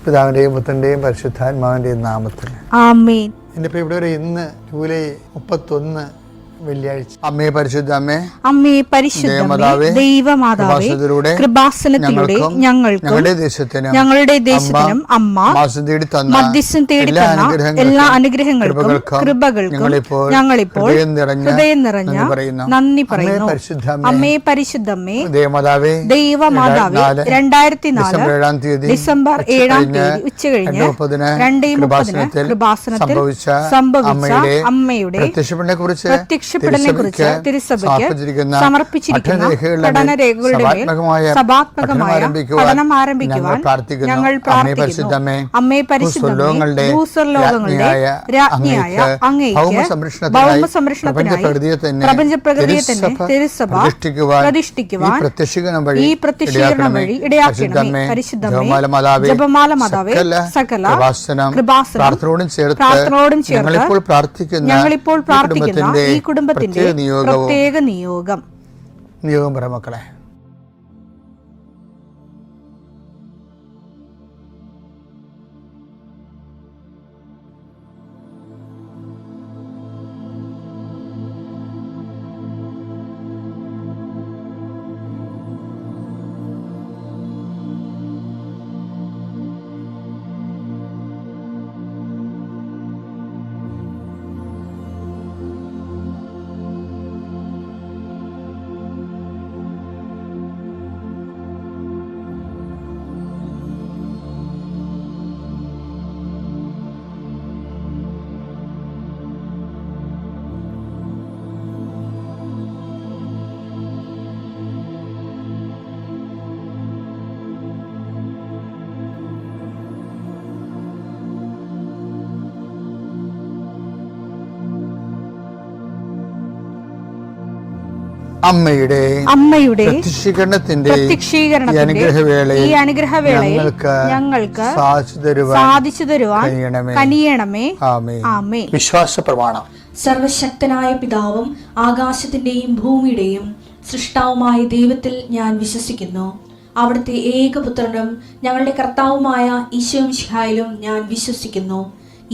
പിതാവിന്റെയും പുത്രന്റെയും പരിശുദ്ധാത്മാവിന്റെയും നാമത്തിൽ ആമേൻ. എൻ്റെ ഇപ്പോൾ ഇവിടെ ഇന്ന് ജൂലൈ 31 വെള്ളിയാഴ്ച. അമ്മേ പരിശുദ്ധ അമ്മേ, അമ്മേ പരിശുദ്ധ ദൈവമാതാവേ, കൃപാസനത്തിലൂടെ ഞങ്ങൾക്കും ഞങ്ങളുടെ ദേശത്തിനും അമ്മ മധ്യസ്ഥം തേടി തന്ന എല്ലാ അനുഗ്രഹങ്ങൾക്കും കൃപകൾക്കും ഞങ്ങളിപ്പോൾ ഹൃദയം നിറഞ്ഞ നന്ദി പറയുന്നു. അമ്മേ പരിശുദ്ധമ്മേ ദൈവമാതാവേ, 2004 ഡിസംബർ 7 ഉച്ചകഴിഞ്ഞ് 2:30 കൃപാസനത്തിൽ സംഭവിച്ച അമ്മയുടെ പ്രത്യക്ഷപ്പെടലിനെ കുറിച്ച് തിരുസഭയ്ക്ക് സമർപ്പിച്ചിരിക്കുന്ന പഠനരേഖകളുടെ മേൽ സഭാത്മകമായ പഠനം ആരംഭിക്കുവാൻ ഞങ്ങൾ പ്രാർത്ഥിക്കുന്നു. അമ്മേ പരിശുദ്ധമേ, ഭൂസ്വർലോകങ്ങളുടെ രാജ്ഞിയായ അങ്ങേയ്ക്ക് ഭൗമസംരക്ഷണത്തിനായി പ്രപഞ്ചപ്രകൃതിയെ തന്നെ തിരുസഭ പ്രതിഷ്ഠിക്കുവാൻ ഈ പ്രത്യക്ഷീകരണം വഴി ഇടയാക്കണമേ. പരിശുദ്ധമേ, ജപമാല മാതാവേ, സകല കൃപാസനം പ്രാർത്ഥനയോടും ചേർത്ത് ഞങ്ങളിപ്പോൾ പ്രാർത്ഥിക്കുന്ന ഈ കുടുംബത്തിന്റെ പ്രത്യേക നിയോഗം പറ മക്കളെ. അമ്മയുടെ പ്രത്യക്ഷീകരണത്തിന്റെ ഈ അനുഗ്രഹവേളയിൽ ഞങ്ങൾക്ക് സാധിച്ചു തരുവാൻ കനിയണമേ. ആമേൻ. വിശ്വാസ പ്രമാണം. സർവശക്തനായ പിതാവും ആകാശത്തിന്റെയും ഭൂമിയുടെയും സൃഷ്ടാവുമായ ദൈവത്തിൽ ഞാൻ വിശ്വസിക്കുന്നു. അവിടുത്തെ ഏകപുത്രനും ഞങ്ങളുടെ കർത്താവുമായ ഈശോ മിശിഹായിലും ഞാൻ വിശ്വസിക്കുന്നു.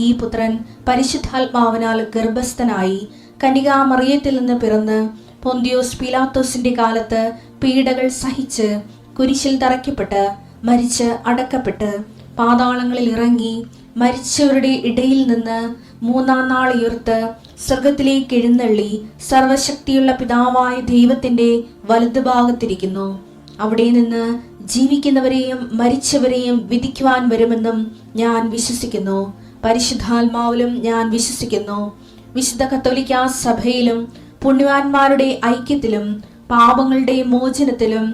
ഈ പുത്രൻ പരിശുദ്ധാത്മാവിനാൽ ഗർഭസ്ഥനായി കന്യകാമറിയത്തിൽ നിന്ന് പിറന്ന് പൊന്തിയോസ് പീലാത്തോസിന്റെ കാലത്ത് പീഡകൾ സഹിച്ച് കുരിശിൽ തറയ്ക്കപ്പെട്ട് മരിച്ച് അടക്കപ്പെട്ട് പാതാളങ്ങളിൽ ഇറങ്ങി മരിച്ചവരുടെ ഇടയിൽ നിന്ന് 3-ാം നാൾ ഉയർത്ത് സ്വർഗത്തിലേക്ക് എഴുന്നള്ളി സർവശക്തിയുള്ള പിതാവായ ദൈവത്തിന്റെ വലതുഭാഗത്തിരിക്കുന്നു. അവിടെ നിന്ന് ജീവിക്കുന്നവരെയും മരിച്ചവരെയും വിധിക്കുവാൻ വരുമെന്നും ഞാൻ വിശ്വസിക്കുന്നു. പരിശുദ്ധാത്മാവിലും ഞാൻ വിശ്വസിക്കുന്നു. വിശുദ്ധ കത്തോലിക്കാ സഭയിലും പുണ്യവാന്മാരുടെ ഐക്യത്തിലും പാപങ്ങളുടെ മോചനത്തിലും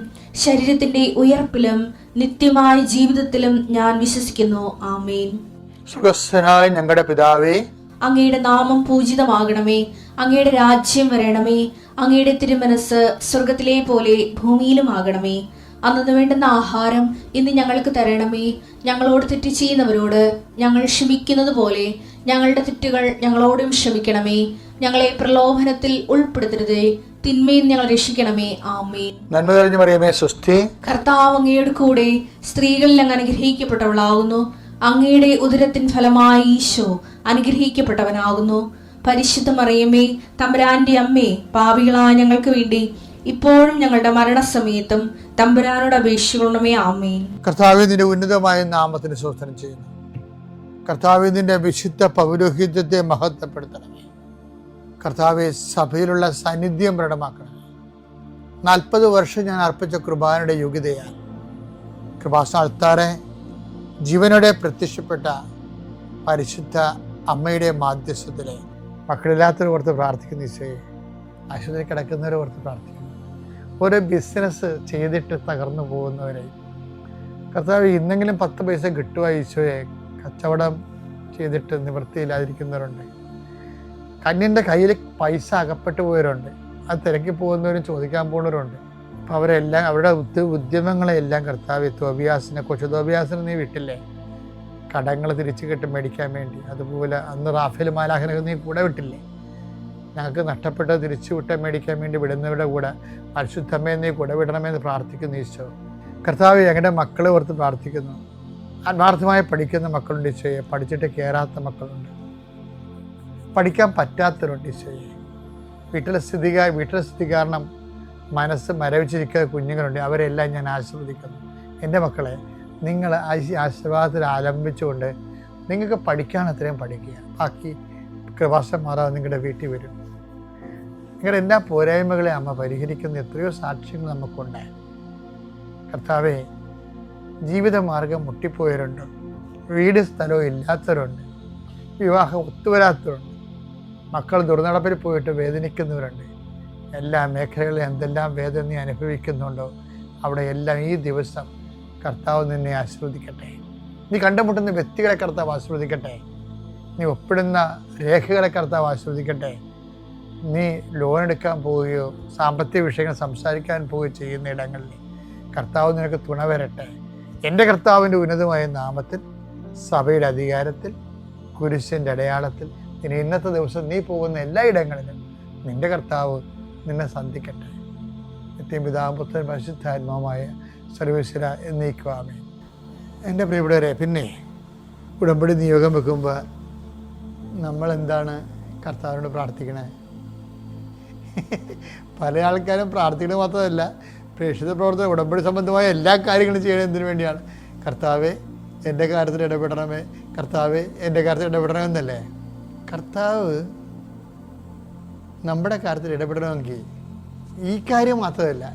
ശരീരത്തിന്റെ ഉയർപ്പിലും നിത്യമായ ജീവിതത്തിലും ഞാൻ വിശ്വസിക്കുന്നു. ആമേൻ. സുഖസ്ഥനായ ഞങ്ങളുടെ പിതാവേ, അങ്ങയുടെ നാമം പൂജിതമാകണമേ. അങ്ങയുടെ രാജ്യം വരണമേ. അങ്ങയുടെ തിരുമനസ് സ്വർഗത്തിലെ പോലെ ഭൂമിയിലും ആകണമേ. അന്നു വേണ്ടുന്ന ആഹാരം ഇന്ന് ഞങ്ങൾക്ക് തരണമേ. ഞങ്ങളോട് തെറ്റ് ചെയ്യുന്നവരോട് ഞങ്ങൾ ക്ഷമിക്കുന്നത് പോലെ ഞങ്ങളുടെ തെറ്റുകൾ ഞങ്ങളോടും ക്ഷമിക്കണമേ. ഞങ്ങളെ പ്രലോഭനത്തിൽ ഉൾപ്പെടുത്തരുതേ, തിന്മയിൽ ഞങ്ങൾ രക്ഷിക്കണമേ. ആമേൻ. നന്മ നിറഞ്ഞ മറിയമേ, സ്വസ്തി. കർത്താവ് അങ്ങയുടെ കൂടെ സ്ത്രീകളിൽ അങ്ങ് അനുഗ്രഹിക്കപ്പെട്ടവളാകുന്നു. അങ്ങയുടെ ഉദരത്തിൻ ഫലമായി ഈശോ അനുഗ്രഹിക്കപ്പെട്ടവനാകുന്നു. പരിശുദ്ധ മറിയമേ, തമ്പുരാന്റെ അമ്മേ, പാപികളായ ഞങ്ങൾക്ക് വേണ്ടി ഇപ്പോഴും ഞങ്ങളുടെ മരണസമയത്തും തമ്പുരാനോട് അപേക്ഷിക്കണമേ. ആമേൻ. കർത്താവേ, നിന്റെ ഉന്നതമായ നാമത്തിന് സ്തോത്രം ചെയ്യുന്നു. കർത്താവേ, നിന്റെ വിശുദ്ധ പൗരോഹിത്യത്തെ മഹത്വപ്പെടുത്തണമേ. കർത്താവെ, സഭയിലുള്ള സാന്നിധ്യം പ്രകടമാക്കണമേ. 40 വർഷം ഞാൻ അർപ്പിച്ച കൃപാനയുടെ യോഗ്യതയാണ്. കൃപാസന അൾത്താറെ ജീവനോടെ പ്രത്യക്ഷപ്പെട്ട പരിശുദ്ധ അമ്മയുടെ മാധ്യസ്ഥത്തിലെ മക്കളില്ലാത്തവരെ ഓർത്ത് പ്രാർത്ഥിക്കുന്ന ഈശോയെ, ആശുപത്രി കിടക്കുന്നവരെ ഓർത്ത് പ്രാർത്ഥിക്കുന്നു. ഓരോ ബിസിനസ് ചെയ്തിട്ട് തകർന്നു പോകുന്നവരെ കർത്താവ്, ഇന്നെങ്കിലും 10 പൈസ കിട്ടുക ഈശോയെ. കച്ചവടം ചെയ്തിട്ട് നിവൃത്തിയില്ലാതിരിക്കുന്നവരുണ്ട്. കന്യൻ്റെ കയ്യിൽ പൈസ അകപ്പെട്ടു പോയവരുണ്ട്. അത് തിരക്കി പോകുന്നവരും ചോദിക്കാൻ പോകുന്നവരുണ്ട്. അപ്പോൾ അവരെല്ലാം അവരുടെ ഉദ്യമങ്ങളെല്ലാം കർത്താവ് കൊച്ചു തോബിയാസിനെ നീ വിട്ടില്ലേ, കടങ്ങൾ തിരിച്ചു കിട്ടും മേടിക്കാൻ വേണ്ടി. അതുപോലെ അന്ന് റാഫേൽ മാലാഖനൊക്കെ നീ കൂടെ വിട്ടില്ലേ, ഞങ്ങൾക്ക് നഷ്ടപ്പെട്ടത് തിരിച്ചു വിട്ടാൻ മേടിക്കാൻ വേണ്ടി വിടുന്നവരുടെ കൂടെ പരിശുദ്ധമ്മയെ നീ കൂടെ വിടണമെന്ന് പ്രാർത്ഥിക്കുന്നു ഈശോ. കർത്താവ്, ഞങ്ങളുടെ മക്കളെ ഓർത്ത് പ്രാർത്ഥിക്കുന്നു. ആത്മാർത്ഥമായി പഠിക്കുന്ന മക്കളുണ്ട് ഈശോയെ, പഠിച്ചിട്ട് കയറാത്ത മക്കളുണ്ട്, പഠിക്കാൻ പറ്റാത്തവരുണ്ട് ഈശോയെ, വീട്ടിലെ സ്ഥിതി കാരണം മനസ്സ് മരവിച്ചിരിക്കുന്ന കുഞ്ഞുങ്ങളുണ്ട്. അവരെല്ലാം ഞാൻ ആശീർവദിക്കുന്നു. എൻ്റെ മക്കളെ, നിങ്ങൾ ആശീർവാദത്തിൽ ആലംബിച്ചുകൊണ്ട് നിങ്ങൾക്ക് പഠിക്കാൻ അത്രയും പഠിക്കുക. ബാക്കി കൃപാസം മാറാതെ നിങ്ങളുടെ വീട്ടിൽ വരും. നിങ്ങളുടെ എല്ലാ പോരായ്മകളെ അമ്മ പരിഹരിക്കുന്ന എത്രയോ സാക്ഷ്യങ്ങൾ നമുക്കുണ്ട്. കർത്താവേ, ജീവിതമാർഗം മുട്ടിപ്പോയവരുണ്ട്, വീട് സ്ഥലവും ഇല്ലാത്തവരുണ്ട്, വിവാഹം ഒത്തുവരാത്തവരുണ്ട്, മക്കൾ ദുർനടപ്പിൽ പോയിട്ട് വേദനിക്കുന്നവരുണ്ട്. എല്ലാ മേഖലകളിലും എന്തെല്ലാം വേദന നീ അനുഭവിക്കുന്നുണ്ടോ അവിടെ എല്ലാം ഈ ദിവസം കർത്താവ് നിന്നെ ആശീർവദിക്കട്ടെ. നീ കണ്ടുമുട്ടുന്ന വ്യക്തികളെ കർത്താവ് ആശീർവദിക്കട്ടെ. നീ ഒപ്പിടുന്ന രേഖകളെ കർത്താവ് ആശീർവദിക്കട്ടെ. നീ ലോൺ എടുക്കാൻ പോവുകയോ സാമ്പത്തിക വിഷയങ്ങൾ സംസാരിക്കാൻ പോവുകയോ ചെയ്യുന്ന ഇടങ്ങളിൽ കർത്താവ് നിനക്ക് തുണ വരട്ടെ. എൻ്റെ കർത്താവിൻ്റെ ഉന്നതമായ നാമത്തിൽ, സഭയുടെ അധികാരത്തിൽ, കുരിശിൻ്റെ അടയാളത്തിൽ ഇനി ഇന്നത്തെ ദിവസം നീ പോകുന്ന എല്ലാ ഇടങ്ങളിലും നിൻ്റെ കർത്താവ് നിന്നെ സന്ധിക്കട്ടെ. നിത്യപിതാവും പുത്രനും പരിശുദ്ധാത്മാവുമായ സർവേശ്വര എന്നേക്കുവാമേൻ. എൻ്റെ പ്രിയപ്പെട്ടവരെ, പിന്നെ ഉടമ്പടി നിയോഗം വെക്കുമ്പോൾ നമ്മളെന്താണ് കർത്താവിനോട് പ്രാർത്ഥിക്കണേ? പല ആൾക്കാരും പ്രാർത്ഥിക്കുന്നത് മാത്രമല്ല, പ്രേക്ഷിത പ്രവർത്തനം ഉടമ്പടി സംബന്ധമായ എല്ലാ കാര്യങ്ങളും ചെയ്യണത് എന്തിനു വേണ്ടിയാണ്? കർത്താവേ എൻ്റെ കാര്യത്തിൽ ഇടപെടണമേ, കർത്താവേ എൻ്റെ കാര്യത്തിൽ ഇടപെടണമെന്നല്ലേ? കർത്താവ് നമ്മുടെ കാര്യത്തിൽ ഇടപെടണമെങ്കിൽ ഈ കാര്യം മാത്രമല്ല,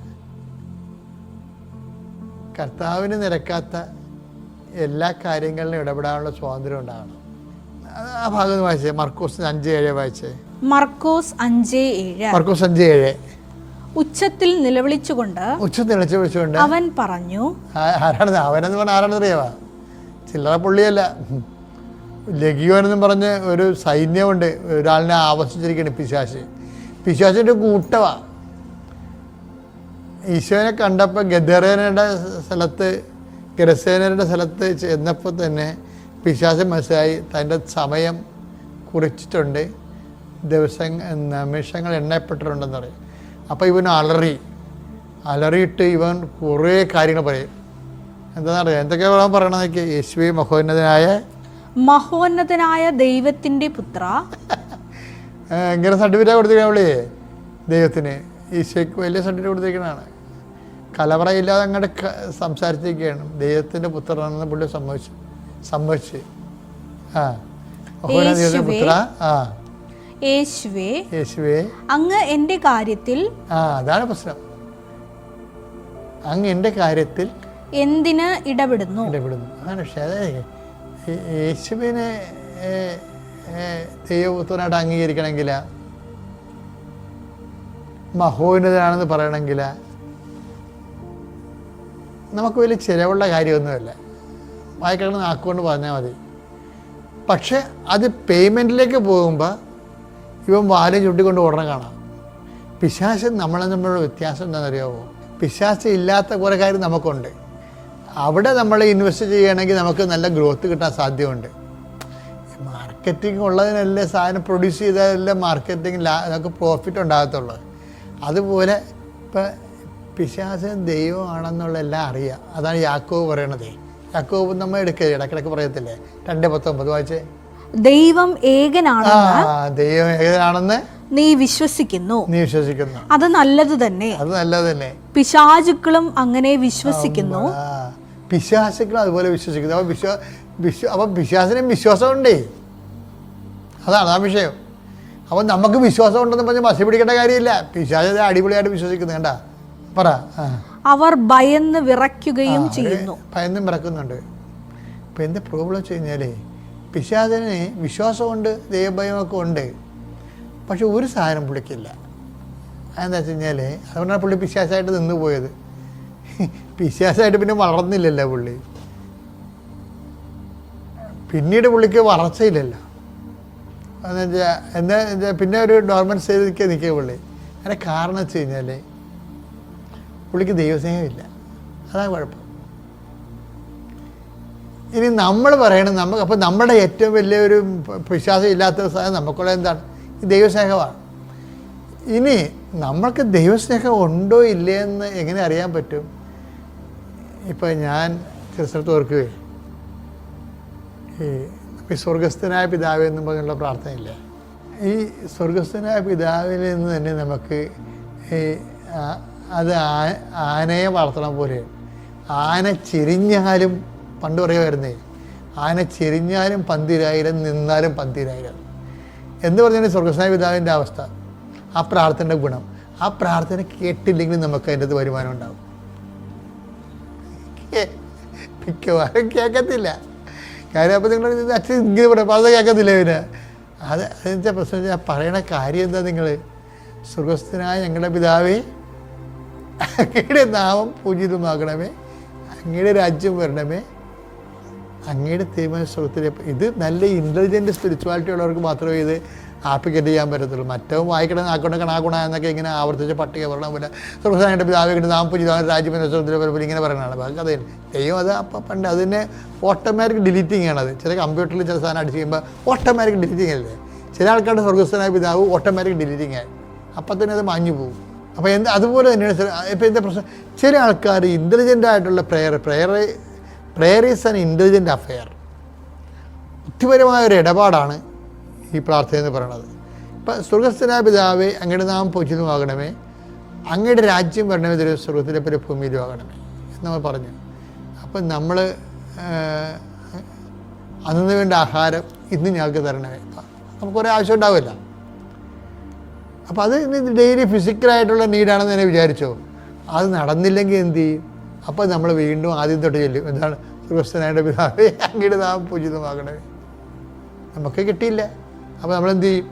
കർത്താവിന് നിരക്കാത്ത എല്ലാ കാര്യങ്ങളിലും ഇടപെടാനുള്ള സ്വാതന്ത്ര്യം ഉണ്ടാകണം. ആ ഭാഗം വായിച്ചേ, മർക്കോസ് 5:7 വായിച്ചേ. മർക്കോസ് 5:7. ഉച്ചത്തിൽ നിലവിളിച്ചുകൊണ്ട് അവൻ പറഞ്ഞു. ആരാണെന്ന് അവനെന്ന് പറഞ്ഞാൽ ആരാണെന്ന് അറിയാവാ? ചില്ലറ പുള്ളിയല്ല, ലഗിയോനെന്നും പറഞ്ഞ് ഒരു സൈന്യമുണ്ട്. ഒരാളിനെ ആവശിച്ചിരിക്കുകയാണ് പിശാചിൻ്റെ കൂട്ടവാ. ഈശോനെ കണ്ടപ്പോൾ ഗരസേനരുടെ സ്ഥലത്ത് ചെന്നപ്പോൾ തന്നെ പിശാച് മനസ്സിലായി തൻ്റെ സമയം കുറിച്ചിട്ടുണ്ട്, നിമിഷങ്ങൾ എണ്ണപ്പെട്ടിട്ടുണ്ടെന്ന് പറയും. അപ്പോൾ ഇവൻ അലറിയിട്ട് ഇവൻ കുറേ കാര്യങ്ങൾ പറയും. എന്താണെന്നറിയാം? എന്തൊക്കെയാണ് പറയണമെന്നൊക്കെ? യേശുവേ മഹോന്നതനായ ദൈവത്തിൻ്റെ പുത്ര. ഇങ്ങനെ സർട്ടിഫിക്കറ്റ് കൊടുത്തിരിക്കണം അവളേ ദൈവത്തിന്. ഈശോയ്ക്ക് വലിയ സർട്ടിഫിക്കറ്റ് കൊടുത്തിരിക്കുന്നതാണ്. കലവറയില്ലാതെ അങ്ങോട്ട് സംസാരിച്ചിരിക്കുകയാണ്. ദൈവത്തിൻ്റെ പുത്രനാണെന്ന് പുള്ളി സമ്മതിച്ച്. പുത്ര, യേശുവേ അങ്ങ് എൻ്റെ കാര്യത്തിൽ, അതാണ് പ്രശ്നം, അങ്ങ് എൻ്റെ കാര്യത്തിൽ എന്തിന് ഇടപെടുന്നു? അതാണ്. പക്ഷേ അതായത് യേശുവിനെ ദൈവപുത്രനായിട്ട് അംഗീകരിക്കണമെങ്കിൽ, മഹോന്നതനാണെന്ന് പറയണമെങ്കിൽ നമുക്ക് വലിയ ചിലവുള്ള കാര്യമൊന്നുമല്ല. വായിക്കണം നാക്കുകൊണ്ട് പറഞ്ഞാൽ മതി. പക്ഷെ അത് പേയ്മെൻറ്റിലേക്ക് പോകുമ്പോൾ ഇവൻ വാലും ചുട്ടിക്കൊണ്ട് ഓടണം കാണാം. പിശാച് നമ്മളുള്ള വ്യത്യാസം എന്താണെന്നറിയാമോ? പിശാച് ഇല്ലാത്ത കുറേ കാര്യം നമുക്കുണ്ട്. അവിടെ നമ്മൾ ഇൻവെസ്റ്റ് ചെയ്യുകയാണെങ്കിൽ നമുക്ക് നല്ല ഗ്രോത്ത് കിട്ടാൻ സാധ്യതയുണ്ട്. മാർക്കറ്റിംഗ് ഉള്ളതിനല്ലേ, സാധനം പ്രൊഡ്യൂസ് ചെയ്താലല്ലേ മാർക്കറ്റിംഗ് നമുക്ക് പ്രോഫിറ്റ് ഉണ്ടാകത്തുള്ളൂ. അതുപോലെ ഇപ്പം പിശാച് ദൈവമാണെന്നുള്ള എല്ലാം അറിയാം. അതാണ് യാക്കോബ് പറയണത്. യാക്കോബ് നമ്മൾ ഇടയ്ക്കിടയ്ക്ക് പറയത്തില്ലേ? 2:19 വായിച്ചേ. ദൈവം ഏകനാണെന്ന് നീ വിശ്വസിക്കുന്നു. അത് നല്ലത് തന്നെ. പിശാചുക്കളും അങ്ങനെ വിശ്വസിക്കുന്നു. പിശാചുക്കളും അതുപോലെ വിശ്വസിക്കുന്നു. അപ്പം പിശാചിനും വിശ്വാസമുണ്ടേ. അതാണ് ആ വിഷയം. അപ്പം നമുക്ക് വിശ്വാസം ഉണ്ടെന്ന് പറഞ്ഞ് മസി പിടിക്കേണ്ട കാര്യമില്ല. പിശാച് അടിപൊളിയായിട്ട് വിശ്വസിക്കുന്നു. കണ്ടാ പറ. അവർ ഭയന്ന് വിറയ്ക്കുകയും ചെയ്യുന്നു. ഭയന്നും വിറക്കുന്നുണ്ട്. ഇപ്പം എന്ത് പ്രോബ്ലം വെച്ച് കഴിഞ്ഞാൽ, പിശാചിന് വിശ്വാസമുണ്ട്, ദൈവഭയമൊക്കെ ഉണ്ട്, പക്ഷെ ഒരു സാധനം പുള്ളിക്കില്ല. അതെന്താ വെച്ച് കഴിഞ്ഞാൽ, അതുകൊണ്ടാണ് പുള്ളി പിശാചായിട്ട് നിന്ന് പോയത്. പിശാചായിട്ട് പിന്നെ വളർന്നില്ലല്ലോ പുള്ളി. പിന്നീട് പുള്ളിക്ക് വളർച്ചയില്ലല്ലോ. എന്താ പിന്നെ ഒരു ഡോർമെൻറ്റ് സ്റ്റേജിലേക്ക് നിൽക്കുക പുള്ളി. അതിൻ്റെ കാരണം വെച്ച് കഴിഞ്ഞാൽ പുള്ളിക്ക് ദൈവസ്നേഹമില്ല. അതാണ് കുഴപ്പം. ഇനി നമ്മൾ പറയണം, അപ്പം നമ്മുടെ ഏറ്റവും വലിയൊരു വിശ്വാസം ഇല്ലാത്ത സാധനം നമുക്കുള്ള എന്താണ്? ഈ ദൈവസ്നേഹമാണ്. ഇനി നമ്മൾക്ക് ദൈവസ്നേഹം ഉണ്ടോ ഇല്ലയെന്ന് എങ്ങനെ അറിയാൻ പറ്റും? ഇപ്പം ഞാൻ ക്രിസ്തുത്ത് ഓർക്കുകയെ, ഈ സ്വർഗസ്ഥനായ പിതാവേ എന്ന് പറഞ്ഞുള്ള പ്രാർത്ഥനയില്ല. ഈ സ്വർഗസ്ഥനായ പിതാവിൽ നിന്ന് തന്നെ നമുക്ക് അത് ആനയെ വളർത്തണം പോലെ. ആന ചെരിഞ്ഞാലും പണ്ട് പറയുമായിരുന്നേ, ആന ചെരിഞ്ഞാലും പന്തിരായിരം, നിന്നാലും പന്തിരായിരം എന്ന് പറഞ്ഞാൽ സ്വർഗസ്ഥനായ പിതാവിൻ്റെ അവസ്ഥ. ആ പ്രാർത്ഥനയുടെ ഗുണം, ആ പ്രാർത്ഥന കേട്ടില്ലെങ്കിൽ നമുക്ക് അതിൻ്റെ വരുമാനം ഉണ്ടാകും. മിക്കവാറും കേൾക്കത്തില്ല. കാര്യം അപ്പോൾ നിങ്ങൾ അച്ഛൻ ഇങ്ങനെ പറയാം, അത് കേൾക്കത്തില്ല. പിന്നെ അതിൻ്റെ പ്രശ്നം ഞാൻ പറയണ കാര്യം എന്താ, നിങ്ങൾ സ്വർഗസ്ഥനായ ഞങ്ങളുടെ പിതാവേ അങ്ങയുടെ നാമം പൂജിതമാകണമേ, അങ്ങയുടെ രാജ്യം വരണമേ, അങ്ങയുടെ തീരുമാനം സ്വർഗത്തിലെ. ഇത് നല്ല ഇൻ്റലിജൻറ്റ് സ്പിരിച്വാലിറ്റി ഉള്ളവർക്ക് മാത്രമേ ഇത് ആപ്ലിക്കേറ്റ് ചെയ്യാൻ പറ്റത്തുള്ളൂ. മറ്റവും വായിക്കണം കണാക്കുണ എന്നൊക്കെ ഇങ്ങനെ ആവർത്തിച്ച് പട്ടിക പറയണം പോലെ സ്വർഗസ്ഥനായ പിതാവേ നാം പൂജിതമായ രാജ്യം എന്ന സ്വർഗത്തിലെ പോലെ ഇങ്ങനെ പറയണതാണ്. ബാക്കി അതേ ദൈവം അത് അപ്പം പണ്ട് അതിനെ ഓട്ടോമാറ്റിക് ഡിലീറ്റിംഗ് ആണത്. ചില കമ്പ്യൂട്ടറിൽ ചില സാധനം അടിച്ച് കഴിയുമ്പോൾ ഓട്ടോമാറ്റിക് ഡിലീറ്റിംഗ് അല്ലേ. ചില ആൾക്കാരുടെ സ്വർഗസ്ഥനായ പിതാവ് ഓട്ടോമാറ്റിക് ഡിലീറ്റിംഗ് ആയി, അപ്പം തന്നെ അത് മാഞ്ഞു പോകും. അപ്പോൾ അതുപോലെ തന്നെയാണ് ഇപ്പോൾ എന്താ പ്രശ്നം, ചില ആൾക്കാർ ഇൻ്റലിജൻ്റ് ആയിട്ടുള്ള prayer is an intelligent affair. ബുദ്ധിപരമായ ഒരു ഇടപാടാണ് ഈ പ്രാർത്ഥന എന്ന് പറയുന്നത്. ഇപ്പം സ്വർഗസ്ഥനായ പിതാവേ അങ്ങയുടെ നാമം പൂജിതമാകണമേ, അങ്ങയുടെ രാജ്യം വരണമേ, സ്വർഗത്തിലെ പോലെ ഭൂമിയിലും ആകണമേ എന്ന് നമ്മൾ പറഞ്ഞു. അപ്പം നമ്മൾ അന്നു വേണ്ട ആഹാരം ഇന്ന് ഞങ്ങൾക്ക് തരണമേ. നമുക്കൊരേ ആവശ്യം ഉണ്ടാവില്ല. അപ്പോൾ അത് ഡെയിലി ഫിസിക്കലായിട്ടുള്ള നീഡാണെന്ന് തന്നെ വിചാരിച്ചോ. അത് നടന്നില്ലെങ്കിൽ എന്ത് ചെയ്യും? അപ്പോൾ നമ്മൾ വീണ്ടും ആദ്യം തൊട്ട് ചെല്ലും, എന്താണ് സ്വർഗസ്ഥനായ പിതാവേ അങ്ങയുടെ നാമം പൂജിതമാകണമേ. നമുക്ക് കിട്ടിയില്ല. അപ്പോൾ നമ്മളെന്ത് ചെയ്യും?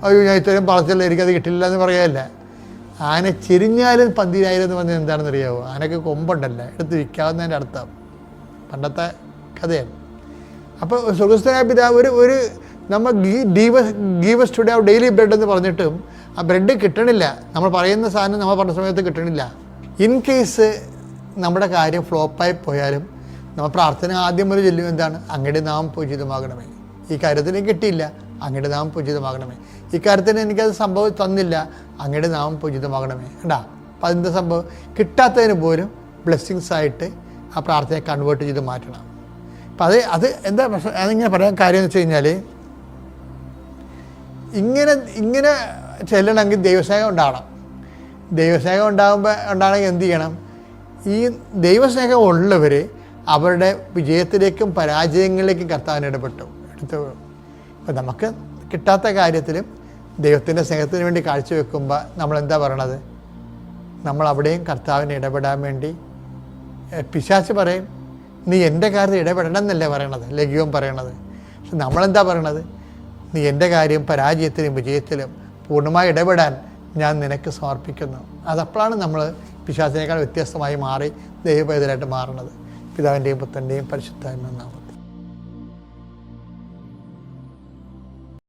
അയ്യോ ഞാൻ ഇത്രയും പറച്ചല്ല, എനിക്കത് കിട്ടില്ല എന്ന് പറയാമല്ല. ആന ചെരിഞ്ഞാലും പന്തിരായിരം എന്ന് പറഞ്ഞാൽ എന്താണെന്ന് അറിയാമോ? ആനക്ക് കൊമ്പുണ്ടല്ല, എടുത്ത് വിൽക്കാവുന്നതിൻ്റെ അർത്ഥം. പണ്ടത്തെ കഥയാണ്. അപ്പോൾ സ്വർഗസ്ഥനായ പിതാവ് ഒരു നമ്മൾ ഗീവസ് ടുഡേ ഡെയിലി ബ്രെഡ് എന്ന് പറഞ്ഞിട്ടും ആ ബ്രെഡ് കിട്ടണില്ല. നമ്മൾ പറയുന്ന സാധനം നമ്മൾ പറഞ്ഞ സമയത്ത് കിട്ടണില്ല. ഇൻ കേസ് നമ്മുടെ കാര്യം ഫ്ലോപ്പായി പോയാലും നമ്മൾ പ്രാർത്ഥന ആദ്യം മുതൽ ചൊല്ലും, എന്താണ്? അങ്ങയുടെ നാമം പൂജിതമാകണമേ. ഈ കാര്യത്തിന് കിട്ടിയില്ല, അങ്ങയുടെ നാമം പൂജിതമാകണമേ. ഈ കാര്യത്തിന് എനിക്കത് സംഭവം തന്നില്ല, അങ്ങയുടെ നാമം പൂജിതമാകണമേ. കണ്ടാ, അപ്പം അതിൻ്റെ സംഭവം കിട്ടാത്തതിന് പോലും ബ്ലെസ്സിങ്സ് ആയിട്ട് ആ പ്രാർത്ഥനയെ കൺവേർട്ട് ചെയ്ത് മാറ്റണം. അപ്പം അത് എന്താ പ്രശ്നം, അതിങ്ങനെ പറയാൻ കാര്യം എന്ന് വെച്ച് കഴിഞ്ഞാൽ, ഇങ്ങനെ ചെല്ലണമെങ്കിൽ ദൈവസ്നേഹം ഉണ്ടാകണം. ദൈവസ്നേഹം ഉണ്ടാകണമെങ്കിൽ എന്ത് ചെയ്യണം? ഈ ദൈവസ്നേഹം ഉള്ളവർ അവരുടെ വിജയത്തിലേക്കും പരാജയങ്ങളിലേക്കും കർത്താവിന് എടുത്തു. ഇപ്പം നമുക്ക് കിട്ടാത്ത കാര്യത്തിലും ദൈവത്തിൻ്റെ സ്നേഹത്തിന് വേണ്ടി കാഴ്ചവെക്കുമ്പോൾ നമ്മളെന്താ പറയണത്? നമ്മൾ അവിടെയും കർത്താവിന് ഇടപെടാൻ വേണ്ടി പിശാച് പറയും, നീ എൻ്റെ കാര്യത്തിൽ ഇടപെടണം എന്നല്ലേ പറയണത്, ലഘുവം പറയണത്. പക്ഷെ നമ്മളെന്താ പറയണത്? നീ എൻ്റെ കാര്യം പരാജയത്തിലും വിജയത്തിലും പൂർണ്ണമായി ഇടപെടാൻ ഞാൻ നിനക്ക് സമർപ്പിക്കുന്നു. അതപ്പോഴാണ് നമ്മൾ പിശാചിനേക്കാൾ വ്യത്യസ്തമായി മാറി ദൈവപൈതലായിട്ട് മാറുന്നത്. പിതാവിൻ്റെയും പുത്രൻ്റെയും പരിശുദ്ധാത്മാവിന്റെ നാമത്തിൽ.